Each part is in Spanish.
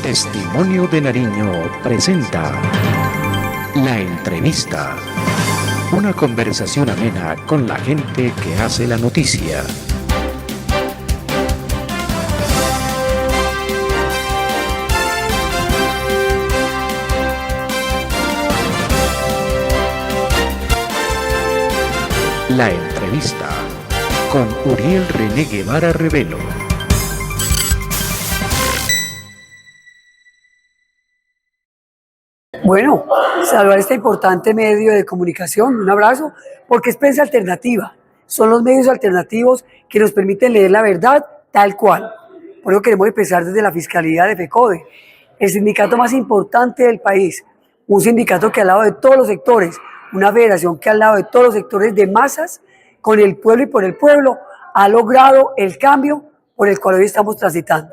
Testimonio de Nariño presenta La Entrevista. Una conversación amena con la gente que hace la noticia. La Entrevista con Uriel René Guevara Revelo. Bueno, saludar este importante medio de comunicación, un abrazo, porque es prensa alternativa. Son los medios alternativos que nos permiten leer la verdad tal cual. Por eso queremos empezar desde la Fiscalía de FECODE, el sindicato más importante del país, un sindicato que al lado de todos los sectores, una federación que al lado de todos los sectores de masas, con el pueblo y por el pueblo, ha logrado el cambio por el cual hoy estamos transitando.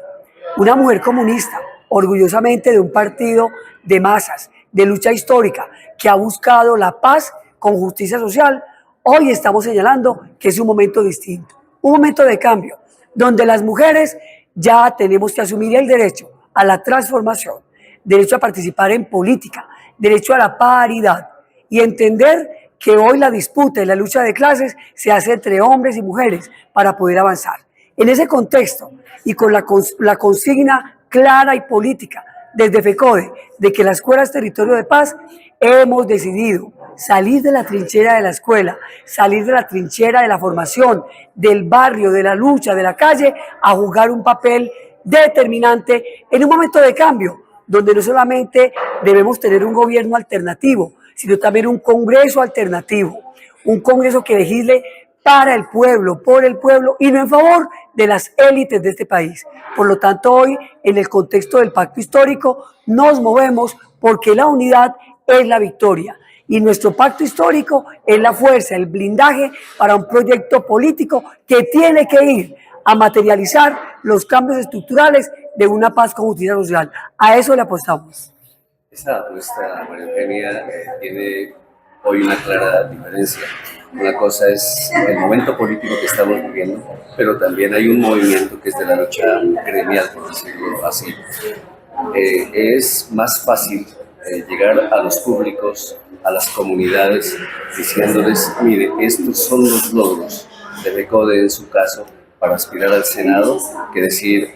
Una mujer comunista, orgullosamente de un partido de masas, de lucha histórica, que ha buscado la paz con justicia social, hoy estamos señalando que es un momento distinto, un momento de cambio, donde las mujeres ya tenemos que asumir el derecho a la transformación, derecho a participar en política, derecho a la paridad y entender que hoy la disputa y la lucha de clases se hace entre hombres y mujeres para poder avanzar. En ese contexto y con la consigna clara y política desde FECODE de que la escuela es territorio de paz, hemos decidido salir de la trinchera de la escuela, salir de la trinchera de la formación, del barrio, de la lucha, de la calle, a jugar un papel determinante en un momento de cambio, donde no solamente debemos tener un gobierno alternativo, sino también un Congreso alternativo, un Congreso que legisle para el pueblo, por el pueblo y no en favor de las élites de este país. Por lo tanto, hoy, en el contexto del pacto histórico, nos movemos porque la unidad es la victoria y nuestro pacto histórico es la fuerza, el blindaje para un proyecto político que tiene que ir a materializar los cambios estructurales de una paz con justicia social. A eso le apostamos. Esta apuesta, María Eugenia, tiene hoy una clara diferencia. Una cosa es el momento político que estamos viviendo, pero también hay un movimiento que es de la lucha gremial, por decirlo así. Es más fácil llegar a los públicos, a las comunidades, diciéndoles, mire, estos son los logros de FECODE en su caso para aspirar al Senado, que decir,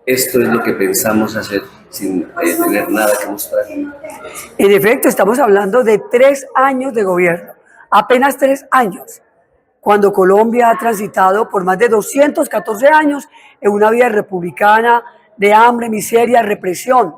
esto es lo que pensamos hacer sin tener nada que mostrar. En efecto, estamos hablando de 3 años de gobierno, apenas 3 años, cuando Colombia ha transitado por más de 214 años en una vida republicana de hambre, miseria, represión.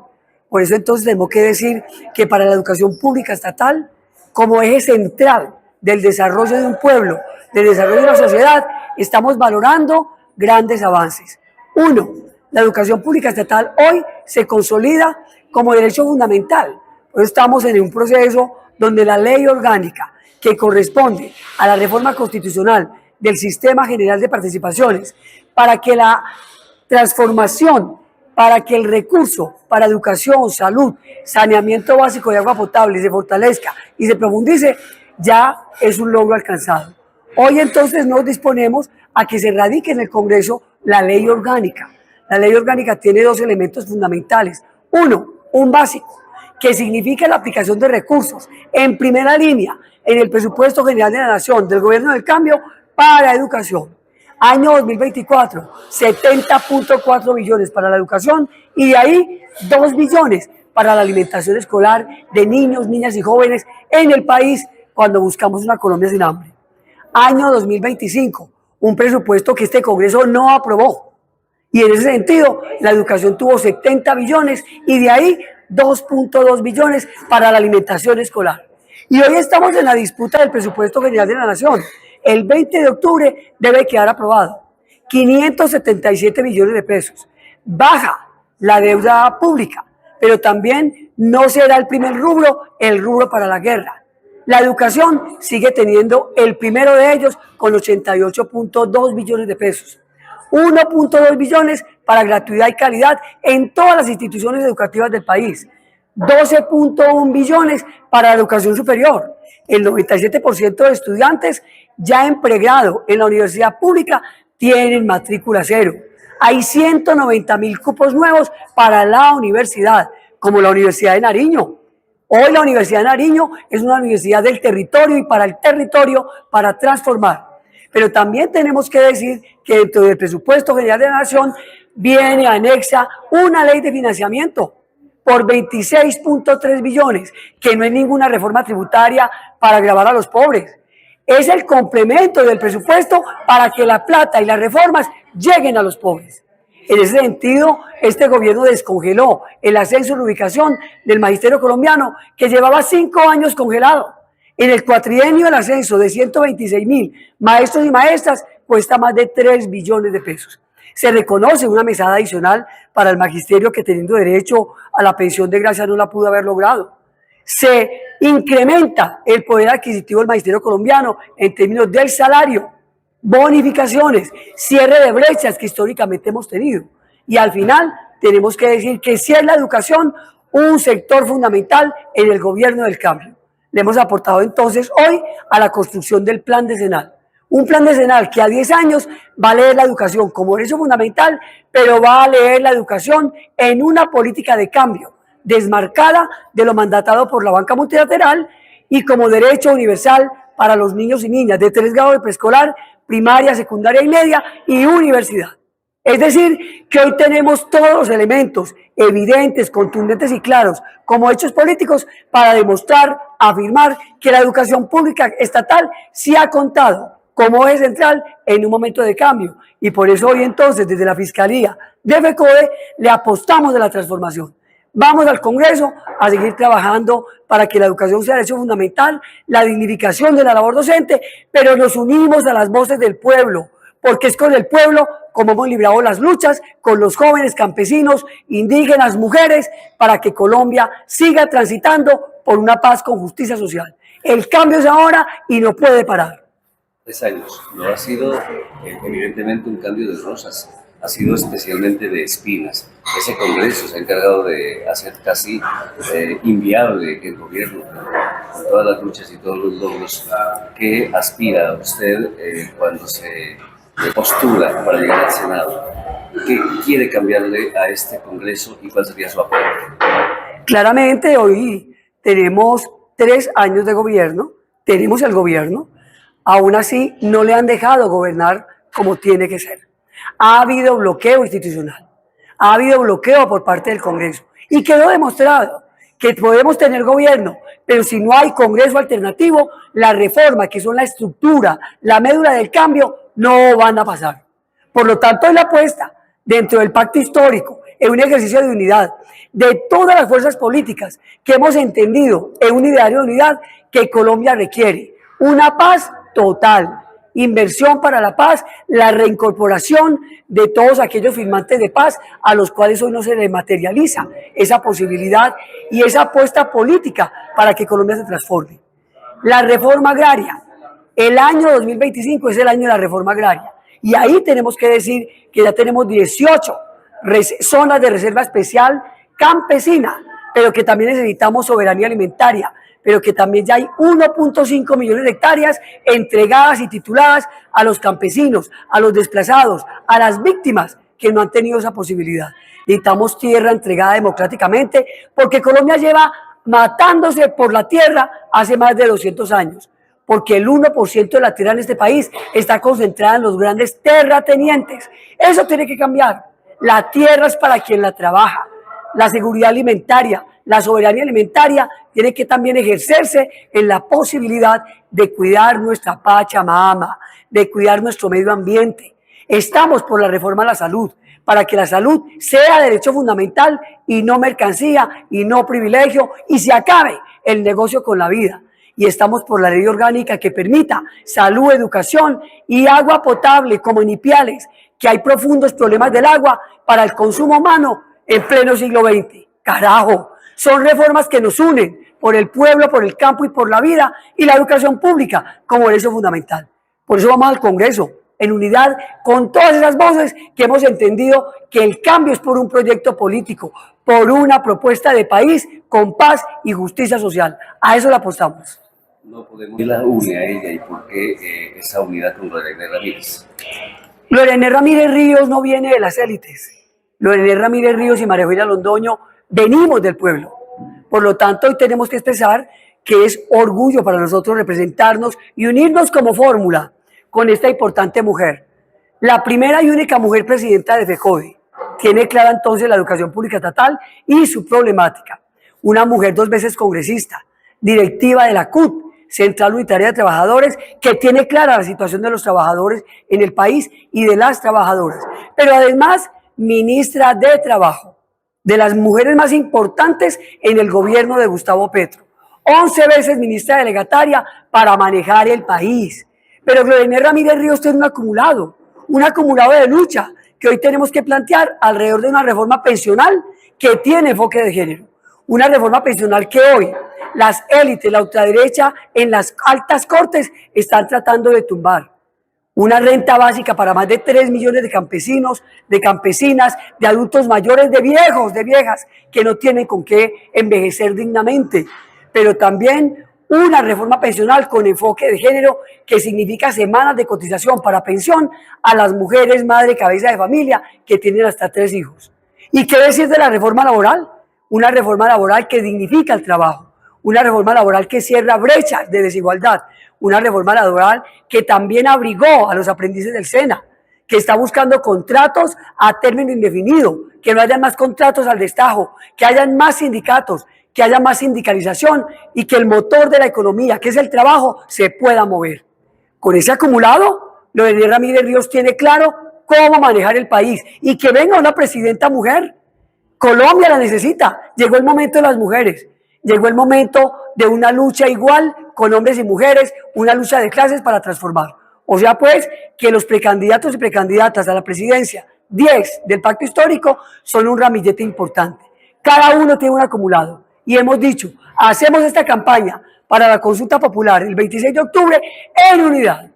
Por eso entonces tenemos que decir que para la educación pública estatal, como eje central del desarrollo de un pueblo, del desarrollo de una sociedad, estamos valorando grandes avances. Uno, la educación pública estatal hoy se consolida como derecho fundamental. Hoy estamos en un proceso donde la ley orgánica que corresponde a la reforma constitucional del Sistema General de Participaciones para que la transformación, para que el recurso para educación, salud, saneamiento básico de agua potable se fortalezca y se profundice, ya es un logro alcanzado. Hoy entonces nos disponemos a que se radique en el Congreso la ley orgánica. La ley orgánica tiene 2 elementos fundamentales. Uno, un básico, que significa la aplicación de recursos en primera línea en el presupuesto general de la Nación, del Gobierno del Cambio, para educación. Año 2024, 70.4 billones para la educación y de ahí 2 billones para la alimentación escolar de niños, niñas y jóvenes en el país cuando buscamos una Colombia sin hambre. Año 2025, un presupuesto que este Congreso no aprobó. Y en ese sentido, la educación tuvo 70 billones y de ahí 2.2 billones para la alimentación escolar. Y hoy estamos en la disputa del presupuesto general de la Nación. El 20 de octubre debe quedar aprobado. 577 billones de pesos. Baja la deuda pública, pero también no será el primer rubro, el rubro para la guerra. La educación sigue teniendo el primero de ellos con 88.2 billones de pesos. 1.2 billones para gratuidad y calidad en todas las instituciones educativas del país. 12.1 billones para la educación superior. El 97% de estudiantes ya en pregrado en la universidad pública tienen matrícula cero. Hay 190.000 cupos nuevos para la universidad, como la Universidad de Nariño. Hoy la Universidad de Nariño es una universidad del territorio y para el territorio para transformar. Pero también tenemos que decir que dentro del presupuesto general de la Nación viene anexa una ley de financiamiento por 26.3 billones, que no es ninguna reforma tributaria para gravar a los pobres. Es el complemento del presupuesto para que la plata y las reformas lleguen a los pobres. En ese sentido, este gobierno descongeló el ascenso en ubicación del magisterio colombiano, que llevaba 5 años congelado. En el cuatrienio, el ascenso de 126.000 maestros y maestras cuesta más de 3 billones de pesos. Se reconoce una mesada adicional para el magisterio que, teniendo derecho a la pensión de gracia, no la pudo haber logrado. Se incrementa el poder adquisitivo del magisterio colombiano en términos del salario, bonificaciones, cierre de brechas que históricamente hemos tenido. Y al final tenemos que decir que sí es la educación un sector fundamental en el gobierno del cambio. Le hemos aportado entonces hoy a la construcción del plan decenal. Un plan decenal que a 10 años va a leer la educación como derecho fundamental, pero va a leer la educación en una política de cambio, desmarcada de lo mandatado por la banca multilateral y como derecho universal para los niños y niñas de 3 grados de preescolar, primaria, secundaria y media y universidad. Es decir, que hoy tenemos todos los elementos evidentes, contundentes y claros como hechos políticos para demostrar, afirmar que la educación pública estatal sí ha contado como eje central en un momento de cambio. Y por eso hoy entonces desde la Fiscalía de FECODE le apostamos a la transformación. Vamos al Congreso a seguir trabajando para que la educación sea derecho fundamental, la dignificación de la labor docente, pero nos unimos a las voces del pueblo, porque es con el pueblo como hemos librado las luchas, con los jóvenes, campesinos, indígenas, mujeres, para que Colombia siga transitando por una paz con justicia social. El cambio es ahora y no puede parar. 3 años. No ha sido evidentemente un cambio de rosas, ha sido especialmente de espinas. Ese Congreso se ha encargado de hacer casi inviable el gobierno, con todas las luchas y todos los logros. ¿Qué aspira usted cuando se postula para llegar al Senado? ¿Qué quiere cambiarle a este Congreso y cuál sería su apoyo? Claramente hoy tenemos 3 años de gobierno, tenemos el gobierno, aún así no le han dejado gobernar como tiene que ser. Ha habido bloqueo institucional, ha habido bloqueo por parte del Congreso y quedó demostrado que podemos tener gobierno, pero si no hay Congreso alternativo, las reformas que son la estructura, la médula del cambio, no van a pasar. Por lo tanto, es la apuesta dentro del pacto histórico, en un ejercicio de unidad de todas las fuerzas políticas que hemos entendido en un ideario de unidad que Colombia requiere. Una paz total, inversión para la paz, la reincorporación de todos aquellos firmantes de paz a los cuales hoy no se les materializa esa posibilidad y esa apuesta política para que Colombia se transforme. La reforma agraria, el año 2025 es el año de la reforma agraria y ahí tenemos que decir que ya tenemos 18 zonas de reserva especial campesina, pero que también necesitamos soberanía alimentaria, pero que también ya hay 1.5 millones de hectáreas entregadas y tituladas a los campesinos, a los desplazados, a las víctimas que no han tenido esa posibilidad. Necesitamos tierra entregada democráticamente porque Colombia lleva matándose por la tierra hace más de 200 años, porque el 1% de la tierra en este país está concentrada en los grandes terratenientes. Eso tiene que cambiar. La tierra es para quien la trabaja. La seguridad alimentaria, la soberanía alimentaria tiene que también ejercerse en la posibilidad de cuidar nuestra Pachamama, de cuidar nuestro medio ambiente. Estamos por la reforma a la salud, para que la salud sea derecho fundamental y no mercancía y no privilegio y se acabe el negocio con la vida. Y estamos por la ley orgánica que permita salud, educación y agua potable como en Ipiales, que hay profundos problemas del agua para el consumo humano en pleno siglo XX. Carajo, son reformas que nos unen por el pueblo, por el campo y por la vida y la educación pública como derecho fundamental. Por eso vamos al Congreso, en unidad con todas esas voces que hemos entendido que el cambio es por un proyecto político, por una propuesta de país con paz y justicia social. A eso la apostamos. No podemos la une a ella y por qué esa unidad con Lorena Ramírez. Lorena Ramírez Ríos no viene de las élites. Lorena Ramírez Ríos y María Eugenia Londoño venimos del pueblo. Por lo tanto, hoy tenemos que expresar que es orgullo para nosotros representarnos y unirnos como fórmula con esta importante mujer. La primera y única mujer presidenta de FECODE. Tiene clara entonces la educación pública estatal y su problemática. Una mujer 2 veces congresista, directiva de la CUT, Central Unitaria de Trabajadores, que tiene clara la situación de los trabajadores en el país y de las trabajadoras. Pero además, ministra de Trabajo, de las mujeres más importantes en el gobierno de Gustavo Petro. 11 veces ministra delegataria para manejar el país. Pero Lorena Ramírez Ríos tiene un acumulado de lucha que hoy tenemos que plantear alrededor de una reforma pensional que tiene enfoque de género. Una reforma pensional que hoy las élites, la ultraderecha en las altas cortes están tratando de tumbar. Una renta básica para más de 3 millones de campesinos, de campesinas, de adultos mayores, de viejos, de viejas, que no tienen con qué envejecer dignamente. Pero también una reforma pensional con enfoque de género que significa semanas de cotización para pensión a las mujeres, madre, cabeza de familia, que tienen hasta 3 hijos. ¿Y qué decir de la reforma laboral? Una reforma laboral que dignifica el trabajo, una reforma laboral que cierra brechas de desigualdad, una reforma laboral que también abrigó a los aprendices del SENA, que está buscando contratos a término indefinido, que no haya más contratos al destajo, que hayan más sindicatos, que haya más sindicalización y que el motor de la economía, que es el trabajo, se pueda mover. Con ese acumulado, Lorena Ramírez Ríos tiene claro cómo manejar el país y que venga una presidenta mujer. Colombia la necesita. Llegó el momento de las mujeres. Llegó el momento de una lucha igual con hombres y mujeres, una lucha de clases para transformar. O sea, pues, que los precandidatos y precandidatas a la presidencia, 10 del pacto histórico, son un ramillete importante. Cada uno tiene un acumulado. Y hemos dicho, hacemos esta campaña para la consulta popular el 26 de octubre en unidad.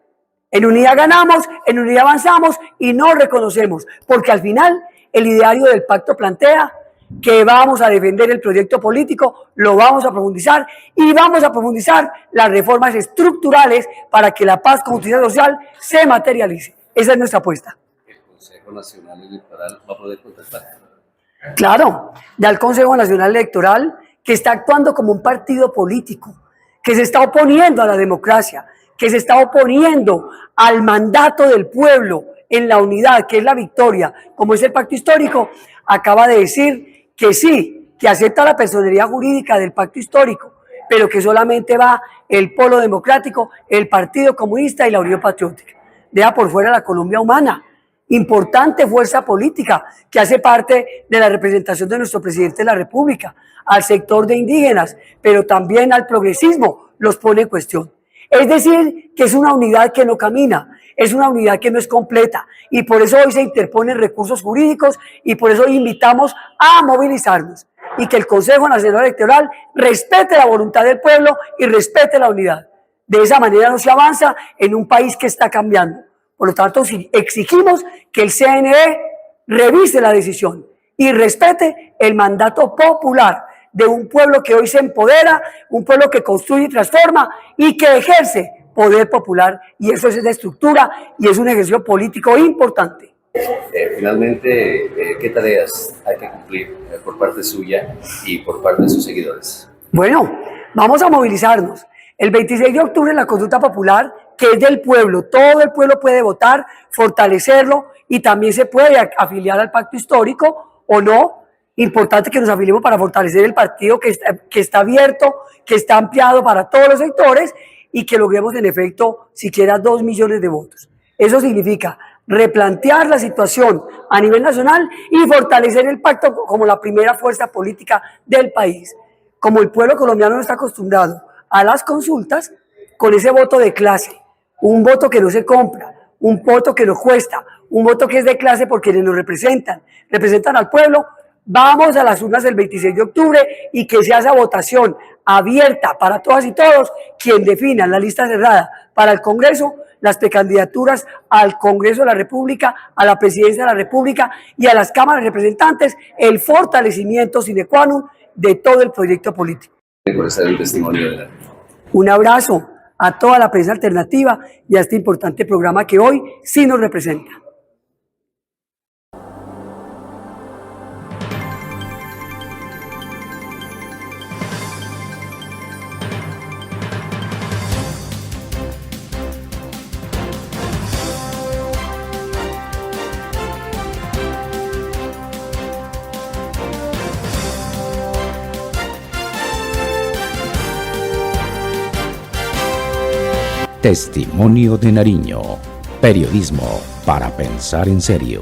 En unidad ganamos, en unidad avanzamos y nos reconocemos, porque al final el ideario del pacto plantea que vamos a defender el proyecto político, lo vamos a profundizar y vamos a profundizar las reformas estructurales para que la paz con justicia social se materialice. Esa es nuestra apuesta. ¿El Consejo Nacional Electoral va a poder contestar? Claro, ya el Consejo Nacional Electoral, que está actuando como un partido político, que se está oponiendo a la democracia, que se está oponiendo al mandato del pueblo en la unidad, que es la victoria, como es el pacto histórico, acaba de decir que sí, que acepta la personería jurídica del pacto histórico, pero que solamente va el Polo Democrático, el Partido Comunista y la Unión Patriótica. Deja por fuera la Colombia Humana, importante fuerza política que hace parte de la representación de nuestro presidente de la República, al sector de indígenas, pero también al progresismo, los pone en cuestión. Es decir, que es una unidad que no camina, es una unidad que no es completa y por eso hoy se interponen recursos jurídicos y por eso hoy invitamos a movilizarnos y que el Consejo Nacional Electoral respete la voluntad del pueblo y respete la unidad. De esa manera no se avanza en un país que está cambiando. Por lo tanto, exigimos que el CNE revise la decisión y respete el mandato popular de un pueblo que hoy se empodera, un pueblo que construye y transforma y que ejerce poder popular, y eso es de estructura y es un ejercicio político importante. Finalmente, ¿qué tareas hay que cumplir por parte suya y por parte de sus seguidores? Bueno, vamos a movilizarnos. El 26 de octubre la consulta popular, que es del pueblo, todo el pueblo puede votar, fortalecerlo y también se puede afiliar al pacto histórico o no. Importante que nos afiliemos para fortalecer el partido que está abierto, que está ampliado para todos los sectores y que logremos en efecto siquiera 2 millones de votos. Eso significa replantear la situación a nivel nacional y fortalecer el pacto como la primera fuerza política del país. Como el pueblo colombiano no está acostumbrado a las consultas, con ese voto de clase, un voto que no se compra, un voto que no cuesta, un voto que es de clase por quienes nos representan al pueblo, vamos a las urnas el 26 de octubre y que sea esa votación abierta para todas y todos, quien defina la lista cerrada para el Congreso, las precandidaturas al Congreso de la República, a la Presidencia de la República y a las cámaras de representantes, el fortalecimiento sine qua non de todo el proyecto político. Por estar en testimonio de la... Un abrazo a toda la prensa alternativa y a este importante programa que hoy sí nos representa. Testimonio de Nariño. Periodismo para pensar en serio.